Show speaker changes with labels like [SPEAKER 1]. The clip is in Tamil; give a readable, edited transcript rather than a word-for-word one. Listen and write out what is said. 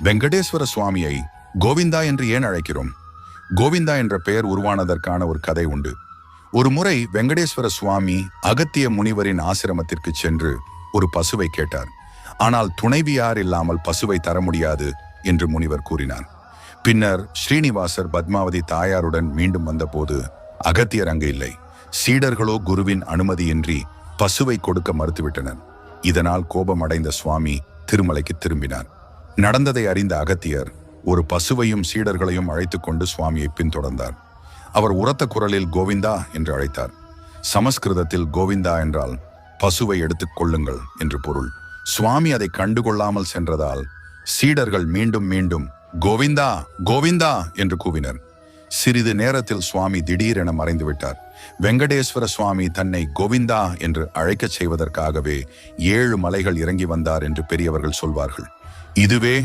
[SPEAKER 1] வெங்கடேஸ்வர சுவாமியை கோவிந்தா என்று ஏன் அழைக்கிறோம்? கோவிந்தா என்ற பெயர் உருவானதற்கான ஒரு கதை உண்டு. ஒரு முறை வெங்கடேஸ்வர சுவாமி அகத்திய முனிவரின் ஆசிரமத்திற்கு சென்று ஒரு பசுவை கேட்டார். ஆனால் துணைவியார் இல்லாமல் பசுவை தர முடியாது என்று முனிவர் கூறினார். பின்னர் ஸ்ரீனிவாசர் பத்மாவதி தாயாருடன் மீண்டும் வந்தபோது அகத்தியர் அங்கு இல்லை. சீடர்களோ குருவின் அனுமதியின்றி பசுவை கொடுக்க மறுத்துவிட்டனர். இதனால் கோபமடைந்த சுவாமி திருமலைக்கு திரும்பினார். நடந்ததை அறிந்த அகத்தியர் ஒரு பசுவையும் சீடர்களையும் அழைத்துக் கொண்டு சுவாமியை பின்தொடர்ந்தார். அவர் உரத்த குரலில் கோவிந்தா என்று அழைத்தார். சமஸ்கிருதத்தில் கோவிந்தா என்றால் பசுவை எடுத்துக் கொள்ளுங்கள் என்று பொருள். சுவாமி அதை கண்டுகொள்ளாமல் சென்றதால் சீடர்கள் மீண்டும் மீண்டும் கோவிந்தா கோவிந்தா என்று கூவினர். சிறிது நேரத்தில் சுவாமி திடீரென மறைந்துவிட்டார். வெங்கடேஸ்வர சுவாமி தன்னை கோவிந்தா என்று அழைக்கச் செய்வதற்காகவே 7 மலைகள் இறங்கி வந்தார் என்று பெரியவர்கள் சொல்வார்கள். இதுவே